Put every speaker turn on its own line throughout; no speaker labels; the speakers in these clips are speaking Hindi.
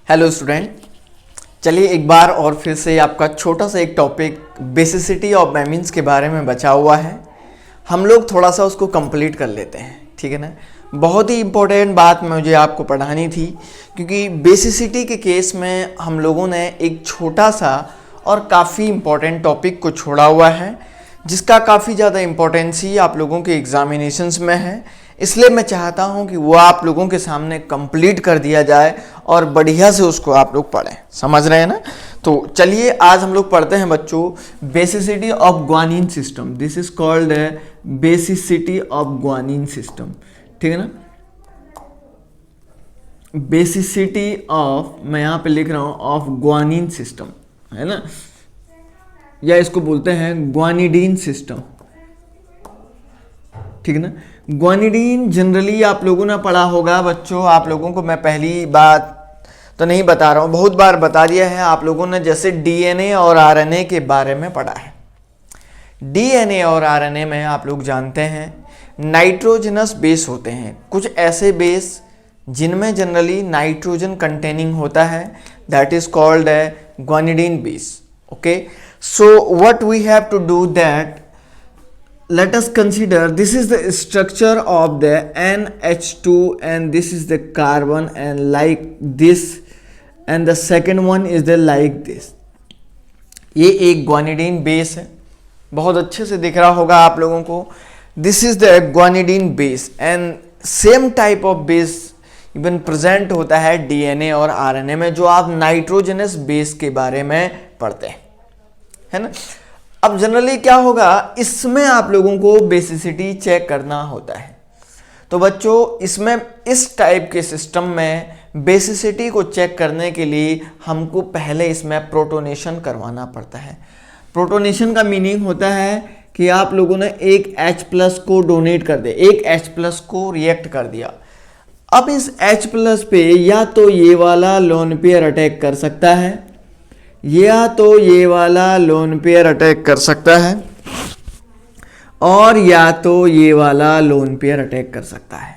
हेलो स्टूडेंट, चलिए एक बार और फिर से आपका छोटा सा एक टॉपिक बेसिसिटी ऑफ एमीन्स के बारे में बचा हुआ है। हम लोग थोड़ा सा उसको कंप्लीट कर लेते हैं, ठीक है ना। बहुत ही इम्पोर्टेंट बात मुझे आपको पढ़ानी थी, क्योंकि बेसिसिटी के केस में हम लोगों ने एक छोटा सा और काफ़ी इम्पोर्टेंट टॉपिक को छोड़ा हुआ है, जिसका काफ़ी ज़्यादा इम्पोर्टेंसी आप लोगों के एग्जामिनेशंस में है। इसलिए मैं चाहता हूं कि वो आप लोगों के सामने कंप्लीट कर दिया जाए और बढ़िया से उसको आप लोग पढ़ें। समझ रहे हैं ना। तो चलिए आज हम लोग पढ़ते हैं बच्चों basicity of guanine system. This is called basicity of guanine system, ठीक है ना। बेसिसिटी ऑफ, मैं यहाँ पे लिख रहा हूँ ऑफ ग्वानिन सिस्टम, है ना, या इसको बोलते हैं ग्वानिडीन सिस्टम, ठीक है ना। ग्वानिडीन जनरली आप लोगों ने पढ़ा होगा बच्चों। आप लोगों को मैं पहली बात तो नहीं बता रहा हूँ, बहुत बार बता दिया है आप लोगों ने। जैसे डीएनए और आरएनए के बारे में पढ़ा है। डीएनए और आरएनए में आप लोग जानते हैं नाइट्रोजनस बेस होते हैं, कुछ ऐसे बेस जिनमें जनरली नाइट्रोजन कंटेनिंग होता है, that is called guanidine base. Okay, so what we have to do that, let us consider this is the structure of the NH2 and this is the carbon and like this and the second one is the like this। ये एक guanidine base है, बहुत अच्छे से दिख रहा होगा आप लोगों को। This is the guanidine base and same type of base even present होता है DNA और RNA में, जो आप नाइट्रोजनस बेस के बारे में पढ़ते हैं, है ना। अब जनरली क्या होगा, इसमें आप लोगों को बेसिसिटी चेक करना होता है। तो बच्चों इसमें इस टाइप के सिस्टम में बेसिसिटी को चेक करने के लिए हमको पहले इसमें प्रोटोनेशन करवाना पड़ता है। प्रोटोनेशन का मीनिंग होता है कि आप लोगों ने एक H+ को डोनेट कर दिया, एक H+ को रिएक्ट कर दिया। अब इस H+ पे या तो ये वाला लोन पेयर अटैक कर सकता है, या तो ये वाला लोन पेयर अटैक कर सकता है, और या तो ये वाला लोन पेयर अटैक कर सकता है।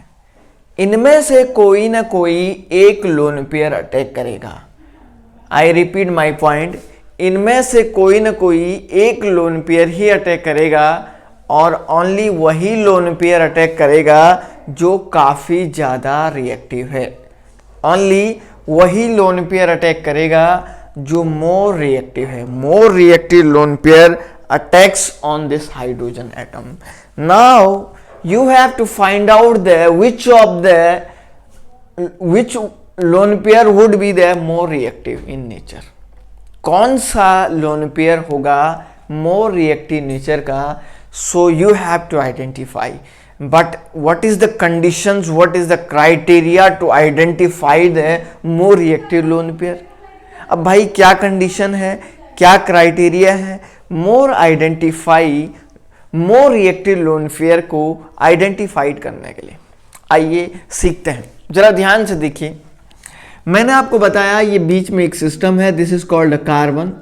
इनमें से कोई ना कोई एक लोन पेयर अटैक करेगा। आई रिपीट माई पॉइंट, इनमें से कोई ना कोई एक लोन पेयर ही अटैक करेगा, और ओनली वही लोन पेयर अटैक करेगा जो काफ़ी ज़्यादा रिएक्टिव है। ओनली वही लोन पेयर अटैक करेगा जो मोर रिएक्टिव है। More reactive lone pair attacks on this hydrogen atom. Now you have to find out which lone pair would be the more reactive in nature. कौन सा लोन पेयर होगा more reactive nature का, so you have to identify. But what is the conditions, what is the criteria to identify the more reactive lone pair? अब भाई क्या कंडीशन है, क्या क्राइटेरिया है मोर रिएक्टिव लोन पेयर को आइडेंटिफाइड करने के लिए। आइए सीखते हैं, जरा ध्यान से देखिए। मैंने आपको बताया ये बीच में एक सिस्टम है, दिस इज कॉल्ड कार्बन,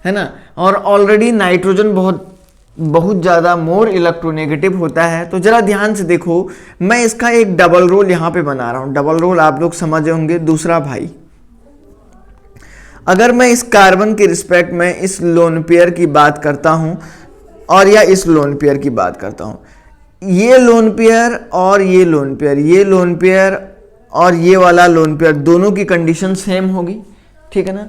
है ना। और ऑलरेडी नाइट्रोजन बहुत ज़्यादा मोर इलेक्ट्रोनेगेटिव होता है। तो जरा ध्यान से देखो, मैं इसका एक डबल रोल यहाँ पे बना रहा हूँ। डबल रोल आप लोग समझ होंगे, दूसरा भाई। अगर मैं इस कार्बन के रिस्पेक्ट में इस लोन पेयर की बात करता हूं, और या इस लोन पेयर की बात करता हूं, ये लोन पेयर और ये लोन पेयर, ये लोन पेयर और ये वाला लोन पेयर, दोनों की कंडीशन सेम होगी, ठीक है ना।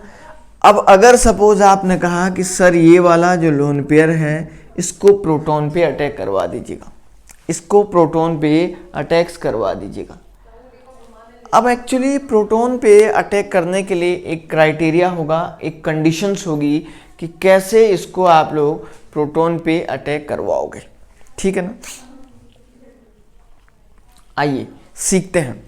अब अगर सपोज आपने कहा कि सर ये वाला जो लोन पेयर है इसको प्रोटॉन पे अटैक करवा दीजिएगा, इसको प्रोटॉन पे अटैक्स करवा दीजिएगा। अब एक्चुअली प्रोटॉन पे अटैक करने के लिए एक क्राइटेरिया होगा, एक कंडीशंस होगी कि कैसे इसको आप लोग प्रोटॉन पे अटैक करवाओगे, ठीक है ना। आइए सीखते हैं।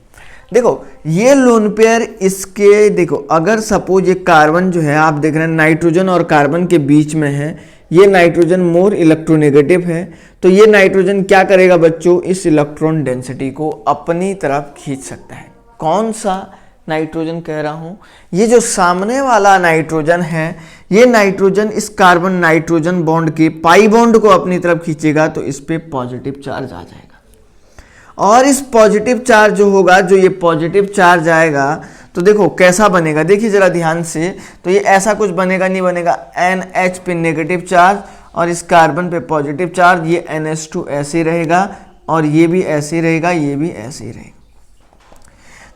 देखो ये लोन पेयर इसके, देखो अगर सपोज ये कार्बन जो है आप देख रहे हैं नाइट्रोजन और कार्बन के बीच में है, ये नाइट्रोजन मोर इलेक्ट्रोनेगेटिव है, तो ये नाइट्रोजन क्या करेगा बच्चों, इस इलेक्ट्रॉन डेंसिटी को अपनी तरफ खींच सकता है। कौन सा नाइट्रोजन कह रहा हूं, ये जो सामने वाला नाइट्रोजन है, ये नाइट्रोजन इस कार्बन नाइट्रोजन बॉन्ड के पाई बॉन्ड को अपनी तरफ खींचेगा, तो इस पे पॉजिटिव चार्ज आ जाएगा। और इस पॉजिटिव चार्ज जो होगा, जो ये पॉजिटिव चार्ज आएगा, तो देखो कैसा बनेगा, देखिए जरा ध्यान से, तो ये ऐसा कुछ बनेगा, नहीं बनेगा। NH पे नेगेटिव चार्ज और इस कार्बन पे पॉजिटिव चार्ज, ये NH2 ऐसे रहेगा और ये भी ऐसे रहेगा, ये भी ऐसे ही रहेगा।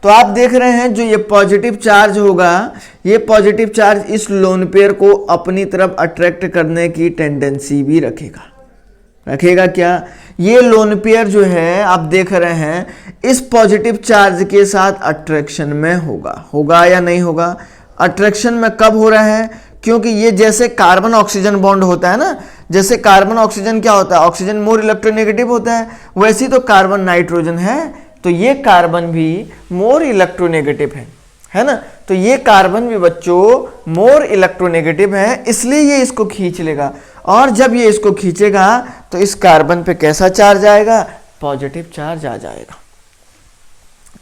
तो आप देख रहे हैं जो ये पॉजिटिव चार्ज होगा, ये पॉजिटिव चार्ज इस लोन पेयर को अपनी तरफ अट्रैक्ट करने की टेंडेंसी भी रखेगा। रखेगा क्या? ये लोन पेयर जो है आप देख रहे हैं इस पॉजिटिव चार्ज के साथ अट्रैक्शन में होगा या नहीं होगा? अट्रैक्शन में कब हो रहा है? क्योंकि ये जैसे कार्बन ऑक्सीजन बॉन्ड होता है ना, जैसे कार्बन ऑक्सीजन क्या होता है, ऑक्सीजन मोर इलेक्ट्रोनेगेटिव होता है, वैसे ही तो कार्बन नाइट्रोजन है, तो ये कार्बन भी मोर इलेक्ट्रोनेगेटिव है ना। तो ये कार्बन भी बच्चों मोर इलेक्ट्रोनेगेटिव है, इसलिए ये इसको खींच लेगा, और जब ये इसको खींचेगा तो इस कार्बन पे कैसा चार्ज आएगा? पॉजिटिव चार्ज आ जाएगा।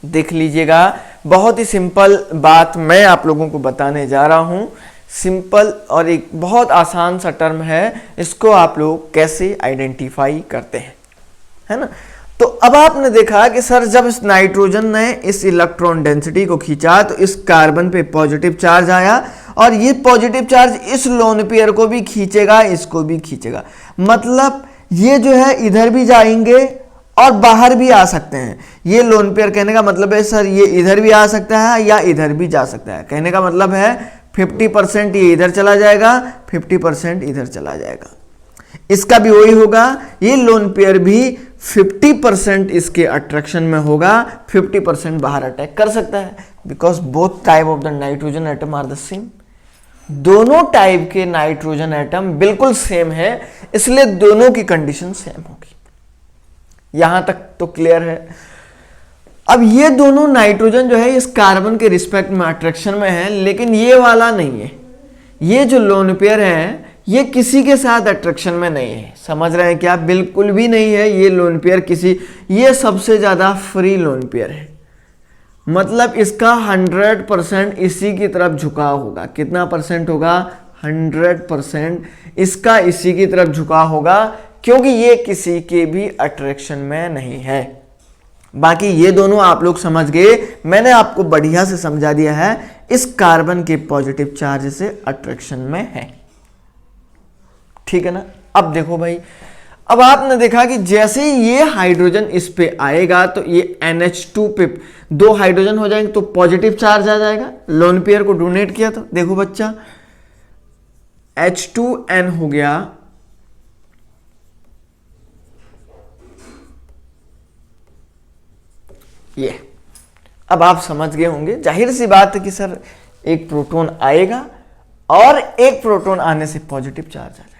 देख लीजिएगा, बहुत ही सिंपल बात मैं आप लोगों को बताने जा रहा हूं। सिंपल और एक बहुत आसान सा टर्म है, इसको आप लोग कैसे आइडेंटिफाई करते हैं, है ना। तो अब आपने देखा कि सर जब इस नाइट्रोजन ने इस इलेक्ट्रॉन डेंसिटी को खींचा तो इस कार्बन पे पॉजिटिव चार्ज आया, और ये पॉजिटिव चार्ज इस लोन पेयर को भी खींचेगा, इसको भी खींचेगा। मतलब ये जो है इधर भी जाएंगे और बाहर भी आ सकते हैं। ये लोन पेयर कहने का मतलब है सर ये इधर भी आ सकता है या इधर भी जा सकता है। कहने का मतलब है 50% ये इधर चला जाएगा, 50% इधर चला जाएगा। इसका भी वही होगा, ये लोन पेयर भी 50% इसके अट्रैक्शन में होगा, 50% बाहर अटैक कर सकता है, because both type of the nitrogen atom are the same. दोनों टाइप के नाइट्रोजन एटम बिल्कुल सेम है, इसलिए दोनों की कंडीशन सेम होगी। यहां तक तो क्लियर है। अब ये दोनों नाइट्रोजन जो है इस कार्बन के रिस्पेक्ट में अट्रैक्शन में है, लेकिन ये वाला नहीं है। ये जो लोन पेयर है ये किसी के साथ अट्रैक्शन में नहीं है। समझ रहे हैं क्या? बिल्कुल भी नहीं है ये लोन पेयर किसी, ये सबसे ज्यादा फ्री लोन पेयर है। मतलब इसका 100% इसी की तरफ झुकाव होगा। कितना परसेंट होगा? 100% इसका इसी की तरफ झुकाव होगा, क्योंकि ये किसी के भी अट्रैक्शन में नहीं है। बाकी ये दोनों आप लोग समझ गए, मैंने आपको बढ़िया से समझा दिया है। इस कार्बन के पॉजिटिव चार्ज से अट्रैक्शन में है, ठीक है ना। अब देखो भाई, अब आपने देखा कि जैसे ही ये हाइड्रोजन इस पे आएगा तो ये NH2 पे 2 हाइड्रोजन हो जाएंगे, तो पॉजिटिव चार्ज आ जाएगा। लोन पेयर को डोनेट किया तो देखो बच्चा H2N हो गया, ये अब आप समझ गए होंगे। जाहिर सी बात है कि सर एक प्रोटॉन आएगा और एक प्रोटॉन आने से पॉजिटिव चार्ज आ जाएगा।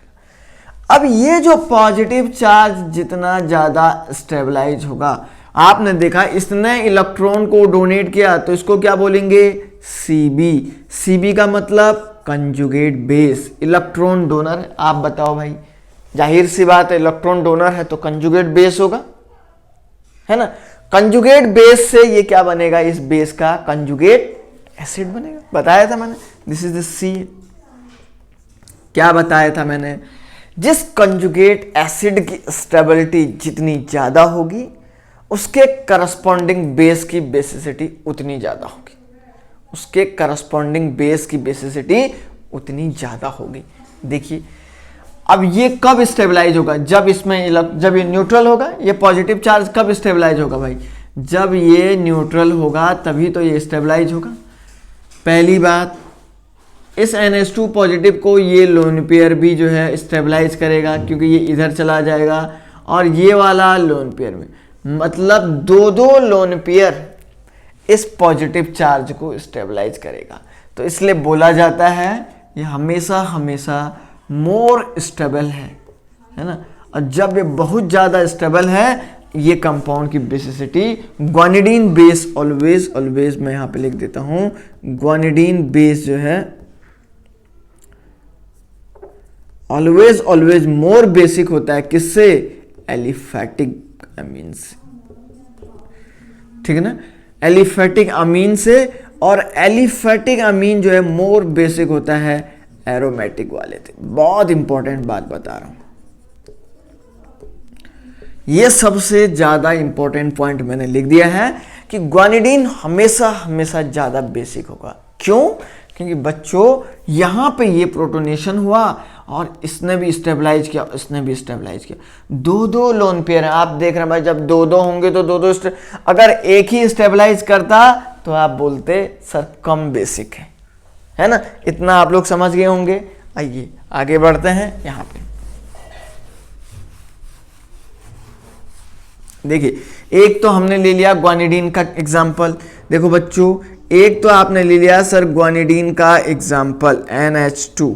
अब ये जो पॉजिटिव चार्ज जितना ज्यादा स्टेबलाइज होगा, आपने देखा इसने इलेक्ट्रॉन को डोनेट किया तो इसको क्या बोलेंगे? Cb। Cb का मतलब कंजुगेट बेस, इलेक्ट्रॉन डोनर है। आप बताओ भाई, जाहिर सी बात है इलेक्ट्रॉन डोनर है तो कंजुगेट बेस होगा, है ना। कंजुगेट बेस से ये क्या बनेगा? इस बेस का कंजुगेट एसिड बनेगा। बताया था मैंने, दिस इज द सी। क्या बताया था मैंने? जिस कंजुगेट एसिड की स्टेबिलिटी जितनी ज्यादा होगी उसके करस्पॉन्डिंग बेस की बेसिसिटी उतनी ज्यादा होगी, उसके करस्पॉन्डिंग बेस की बेसिसिटी उतनी ज्यादा होगी। देखिए अब ये कब स्टेबलाइज होगा? जब इसमें जब ये न्यूट्रल होगा। ये पॉजिटिव चार्ज कब स्टेबलाइज होगा भाई? जब ये न्यूट्रल होगा तभी तो ये स्टेबलाइज होगा। पहली बात, इस NH2 पॉजिटिव को ये लोन पेयर भी जो है स्टेबलाइज करेगा, क्योंकि ये इधर चला जाएगा, और ये वाला लोन पेयर में, मतलब दो लोन पेयर इस पॉजिटिव चार्ज को स्टेबलाइज करेगा। तो इसलिए बोला जाता है ये हमेशा हमेशा मोर स्टेबल है ना। और जब ये बहुत ज़्यादा स्टेबल है, ये कंपाउंड की बेसिसिटी ग्वानिडीन बेस ऑलवेज मैं यहाँ पे लिख देता हूँ, ग्वानिडीन बेस जो है ऑलवेज मोर बेसिक होता है। किससे? एलिफैटिक अमीन से, ठीक है ना, एलिफैटिक अमीन से। और एलिफैटिक अमीन जो है मोर बेसिक होता है एरोमेटिक वाले थे। बहुत इंपॉर्टेंट बात बता रहा हूं, ये सबसे ज्यादा इंपॉर्टेंट पॉइंट मैंने लिख दिया है कि ग्वानिडीन हमेशा हमेशा ज़्यादा बेसिक होगा। क्यों? क्योंकि बच्चों यहाँ पे ये प्रोटोनेशन हुआ और इसने भी स्टेबलाइज किया, इसने भी स्टेबलाइज किया। दो दो लोन पेयर हैं, आप देख रहे हैं भाई, जब दो दो होंगे तो दो दो अगर एक ही स्टेबलाइज करता तो आप बोलते सर कम बेसिक है ना। इतना आप लोग समझ गए होंगे। आइए आगे बढ़ते हैं। यहाँ पे देखिए, एक तो हमने ले लिया ग्वानिडीन का एग्जाम्पल। देखो बच्चों, एक तो आपने ले लिया सर ग्वानिडीन का एग्जाम्पल NH2,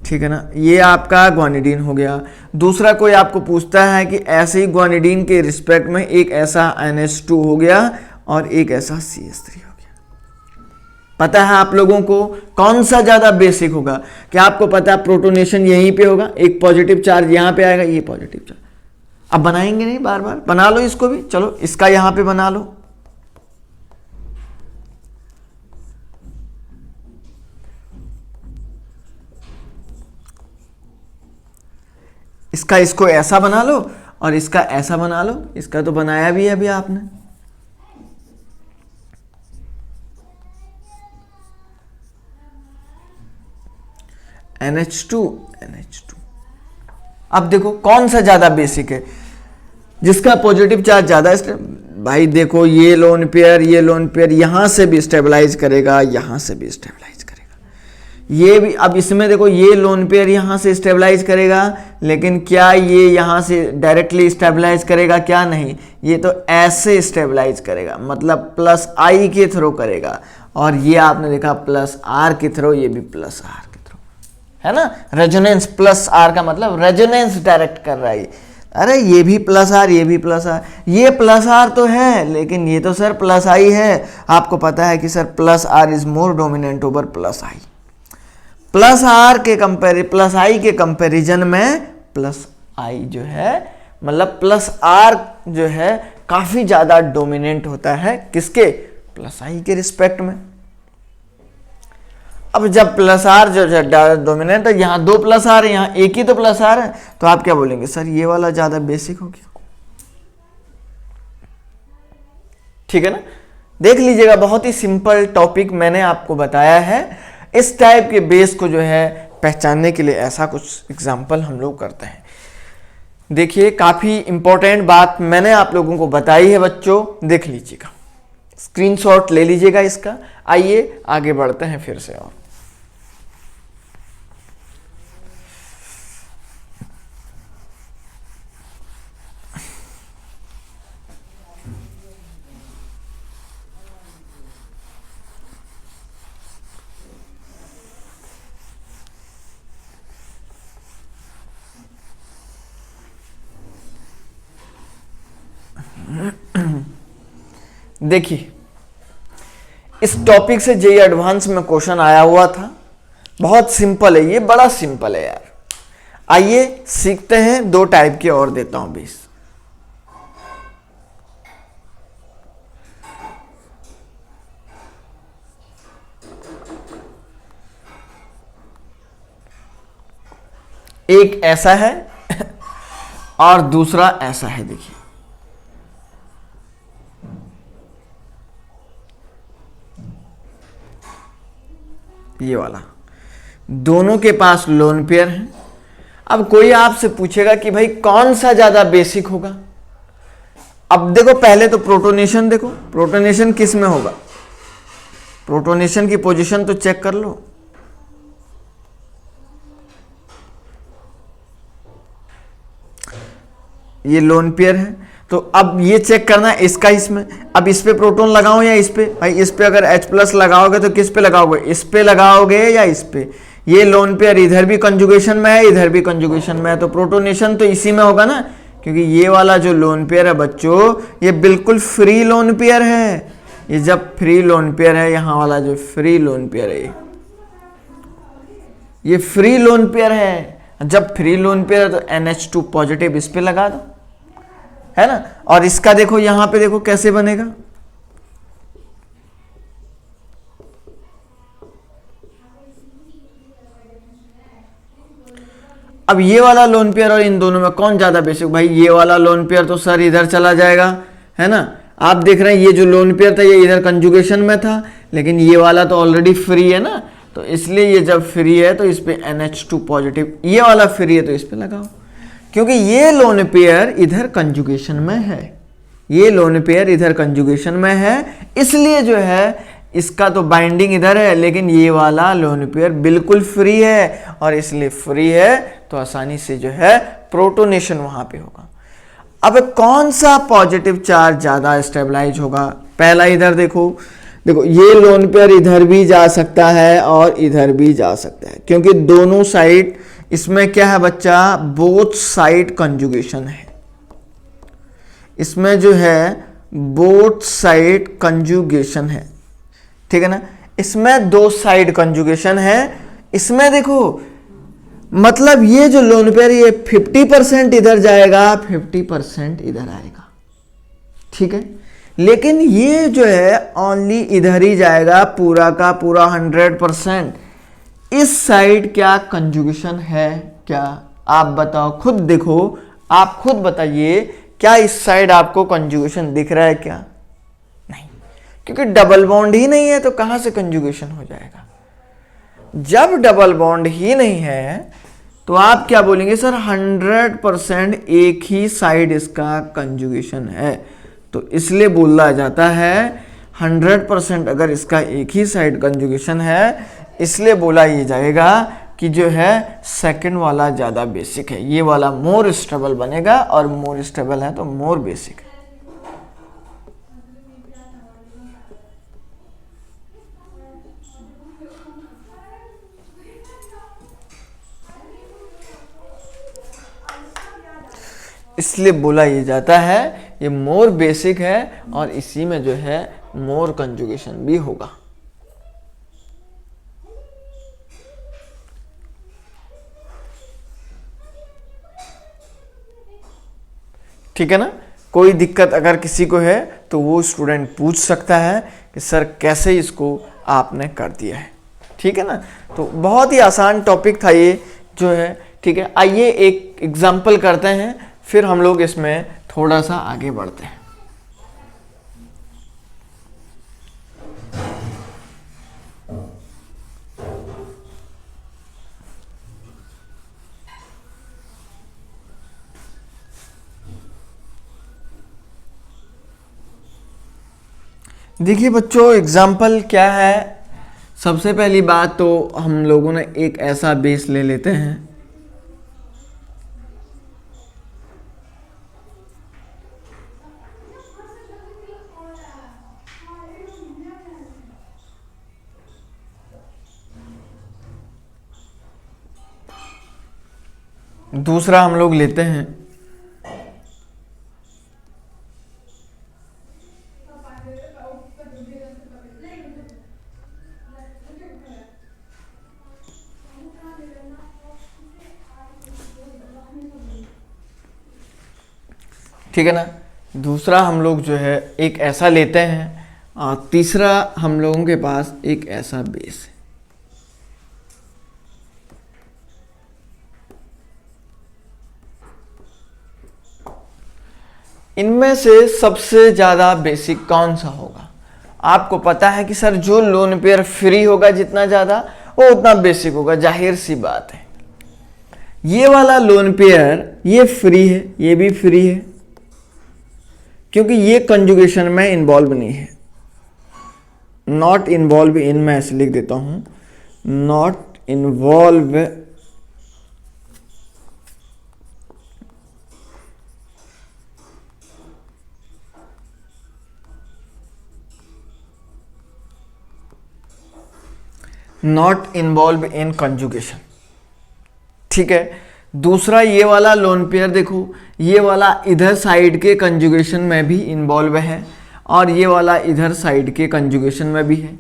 ठीक है ना, ये आपका ग्वानिडीन हो गया। दूसरा कोई आपको पूछता है कि ऐसे ही ग्वानिडीन के रिस्पेक्ट में एक ऐसा NH2 हो गया और एक ऐसा CH3 हो गया। पता है आप लोगों को कौन सा ज्यादा बेसिक होगा? क्या आपको पता है प्रोटोनेशन यहीं पे होगा, एक पॉजिटिव चार्ज यहां पे आएगा, ये पॉजिटिव चार्ज। अब बनाएंगे नहीं, बार बार बना लो इसको भी। चलो इसका यहां पे बना लो। इसका इसको ऐसा बना लो और इसका ऐसा बना लो। इसका तो बनाया भी है अभी आपने। NH2 NH2। अब देखो कौन सा ज्यादा बेसिक है, जिसका पॉजिटिव चार्ज ज्यादा है। भाई देखो, ये लोन पेयर यहां से भी स्टेबलाइज करेगा, यहां से भी स्टेबलाइज करेगा। ये भी, अब इसमें देखो, ये लोन पेयर यहां से स्टेबलाइज करेगा, लेकिन क्या ये यहां से डायरेक्टली स्टेबलाइज करेगा? क्या नहीं, ये तो ऐसे स्टेबलाइज करेगा, मतलब +I के थ्रू करेगा। और ये आपने देखा +R के थ्रू, ये भी +R के थ्रू, है ना। रेजोनेंस +R का मतलब रेजोनेंस डायरेक्ट कर रहा है। अरे ये भी +R, ये भी +R, ये +R तो है, लेकिन ये तो सर +I है। आपको पता है कि sir +R is more dominant over +I। +I के कंपैरिजन में +I जो है, मतलब +R जो है काफी ज्यादा डोमिनेंट होता है। किसके? +I के रिस्पेक्ट में। अब जब +R जो डोमिनेंट है, यहाँ 2 +R है, यहाँ एक ही तो +R है, तो आप क्या बोलेंगे? सर ये वाला ज्यादा बेसिक हो गया। ठीक है ना। देख लीजिएगा, बहुत ही सिंपल टॉपिक मैंने आपको बताया है। इस टाइप के बेस को जो है पहचानने के लिए ऐसा कुछ एग्जाम्पल हम लोग करते हैं। देखिए, काफी इंपॉर्टेंट बात मैंने आप लोगों को बताई है बच्चों, देख लीजिएगा, स्क्रीनशॉट ले लीजिएगा इसका। आइए आगे बढ़ते हैं फिर से। और देखिए, इस टॉपिक से जेईई एडवांस में क्वेश्चन आया हुआ था। बहुत सिंपल है, ये बड़ा सिंपल है यार। आइए सीखते हैं। 2 टाइप के और देता हूं बेस। एक ऐसा है और दूसरा ऐसा है। देखिए, ये वाला, दोनों के पास लोन पेयर है। अब कोई आपसे पूछेगा कि भाई कौन सा ज्यादा बेसिक होगा? अब देखो, पहले तो प्रोटोनेशन देखो, प्रोटोनेशन किस में होगा? प्रोटोनेशन की पोजीशन तो चेक कर लो। ये लोन पेयर है, तो अब ये चेक करना है इसका इसमें। अब इस पे प्रोटॉन लगाओ या इस पे? भाई इस पे अगर H+ लगाओगे तो किस पे लगाओगे? इस पे लगाओगे या इस पे? ये लोन पेयर इधर भी कंजुगेशन में है, इधर भी कंजुगेशन में है, तो प्रोटोनेशन तो इसी में होगा ना। क्योंकि ये वाला जो लोन पेयर है बच्चों, ये बिल्कुल फ्री लोन पेयर है। ये जब फ्री लोन पेयर है, यहां वाला जो फ्री लोन पेयर है, ये फ्री लोन पेयर है। जब फ्री लोन पेयर है तो NH2 पॉजिटिव इस पे लगा दो, है ना। और इसका देखो, यहां पे देखो कैसे बनेगा। अब ये वाला लोन पेयर और इन दोनों में कौन ज्यादा बेसिक? भाई ये वाला लोन पेयर तो सर इधर चला जाएगा, है ना। आप देख रहे हैं ये जो लोन पेयर था ये इधर कंजुगेशन में था, लेकिन ये वाला तो ऑलरेडी फ्री है ना, तो इसलिए ये जब फ्री है तो इस पे NH2 पॉजिटिव, ये वाला फ्री है तो इस पे लगाओ, क्योंकि ये लोन पेयर इधर कंजुगेशन में है, ये लोन पेयर इधर कंजुगेशन में है, इसलिए जो है इसका तो बाइंडिंग इधर है, लेकिन ये वाला लोन पेयर बिल्कुल फ्री है, और इसलिए फ्री है तो आसानी से जो है प्रोटोनेशन वहां पे होगा। अब कौन सा पॉजिटिव चार्ज ज्यादा स्टेबलाइज होगा? पहला इधर देखो, देखो ये लोन पेयर इधर भी जा सकता है और इधर भी जा सकता है, क्योंकि दोनों साइड, इसमें क्या है बच्चा, बोथ साइड कंजुगेशन है, इसमें जो है बोथ साइड कंजुगेशन है, ठीक है ना, इसमें दो साइड कंजुगेशन है। इसमें देखो मतलब ये जो लोन पेयर ये 50% इधर जाएगा, 50% इधर आएगा, ठीक है, लेकिन ये जो है ओनली इधर ही जाएगा पूरा का पूरा 100%। इस साइड क्या कंजुगेशन है क्या? आप बताओ, खुद देखो, आप खुद बताइए, क्या इस साइड आपको कंजुगेशन दिख रहा है क्या? नहीं, क्योंकि डबल बॉन्ड ही नहीं है, तो कहां से कंजुगेशन हो जाएगा? जब डबल बॉन्ड ही नहीं है तो आप क्या बोलेंगे, सर 100% एक ही साइड इसका कंजुगेशन है, तो इसलिए बोला जाता है 100% अगर इसका एक ही साइड कंजुगेशन है, इसलिए बोला ये जाएगा कि जो है सेकंड वाला ज़्यादा बेसिक है, ये वाला मोर स्टेबल बनेगा, और मोर स्टेबल है तो मोर बेसिक है। इसलिए बोला ये जाता है ये मोर बेसिक है, और इसी में जो है मोर कंजुगेशन भी होगा। ठीक है ना? कोई दिक्कत अगर किसी को है तो वो स्टूडेंट पूछ सकता है कि सर कैसे इसको आपने कर दिया है, ठीक है ना? तो बहुत ही आसान टॉपिक था ये जो है, ठीक है। आइए एक एग्जाम्पल करते हैं, फिर हम लोग इसमें थोड़ा सा आगे बढ़ते हैं। देखिए बच्चों, एग्जाम्पल क्या है। सबसे पहली बात तो हम लोगों ने एक ऐसा बेस ले लेते हैं, दूसरा हम लोग लेते हैं ठीक है ना, दूसरा हम लोग जो है एक ऐसा लेते हैं, और तीसरा हम लोगों के पास एक ऐसा बेस है। इनमें से सबसे ज्यादा बेसिक कौन सा होगा? आपको पता है कि सर जो लोन पेयर फ्री होगा जितना ज्यादा वो उतना बेसिक होगा, जाहिर सी बात है। ये वाला लोन पेयर ये फ्री है, ये भी फ्री है, क्योंकि ये कंजुगेशन में इन्वॉल्व नहीं है। नॉट इन्वॉल्व इन, मैं ऐसे लिख देता हूं, not involve not involve in conjugation, ठीक है। दूसरा ये वाला लोन पेयर देखो, ये वाला इधर साइड के कंजुगेशन में भी इन्वॉल्व है, और ये वाला इधर साइड के कंजुगेशन में भी है।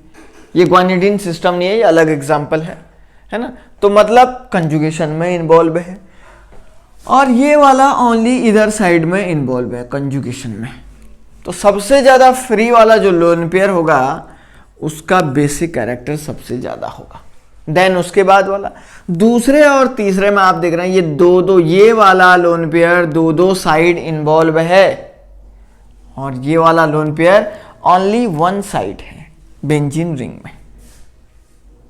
ये ग्वानिडीन सिस्टम नहीं है, ये अलग एग्जांपल है ना, तो मतलब कंजुगेशन में इन्वॉल्व है, और ये वाला ओनली इधर साइड में इन्वॉल्व है कंजुगेशन में। तो सबसे ज्यादा फ्री वाला जो लोन पेयर होगा उसका बेसिक कैरेक्टर सबसे ज्यादा होगा। देन उसके बाद वाला, दूसरे और तीसरे में आप देख रहे हैं ये दो, ये वाला लोन पेयर दो साइड इन्वॉल्व है, और ये वाला lone pair only one side है बेंजीन रिंग में।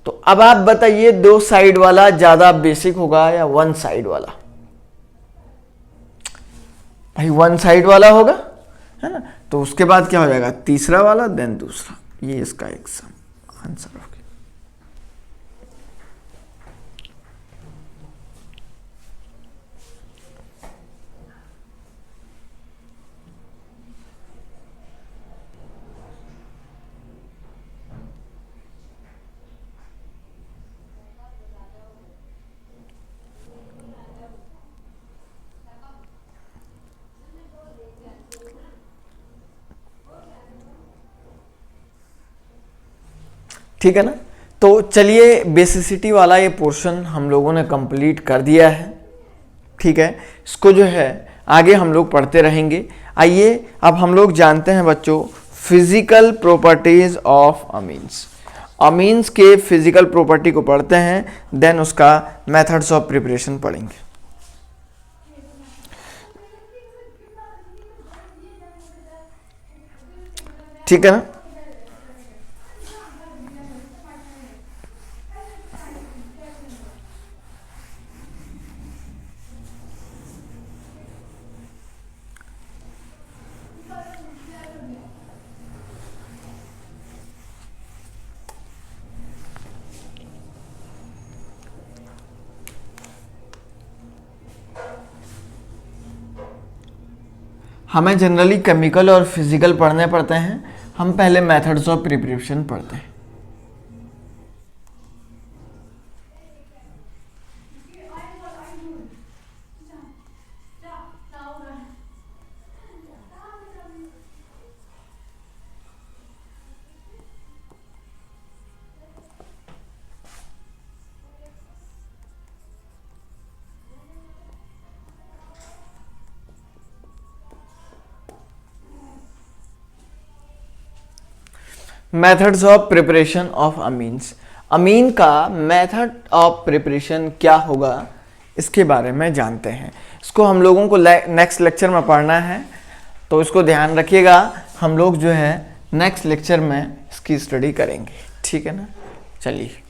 तो अब आप बताइए, दो साइड वाला ज्यादा बेसिक होगा या वन साइड वाला? भाई वन साइड वाला होगा, है ना। तो उसके बाद क्या हो जाएगा, तीसरा वाला देन दूसरा, ये इसका एक आंसर हो गया। ठीक है ना। तो चलिए बेसिसिटी वाला ये पोर्शन हम लोगों ने कंप्लीट कर दिया है। ठीक है, इसको जो है आगे हम लोग पढ़ते रहेंगे। आइए अब हम लोग जानते हैं बच्चों physical properties of amines. Amines के फिजिकल प्रॉपर्टी को पढ़ते हैं, देन उसका मेथड्स ऑफ प्रिपरेशन पढ़ेंगे। ठीक है ना। हमें जनरली केमिकल और फिजिकल पढ़ने पड़ते हैं, हम पहले मेथड्स ऑफ प्रिपरेशन पढ़ते हैं। Methods of preparation of amines. Amine का मेथड ऑफ प्रिपरेशन क्या होगा इसके बारे में जानते हैं। इसको हम लोगों को नेक्स्ट लेक्चर में पढ़ना है, तो इसको ध्यान रखिएगा। हम लोग जो है नेक्स्ट लेक्चर में इसकी स्टडी करेंगे। ठीक है ना। चलिए।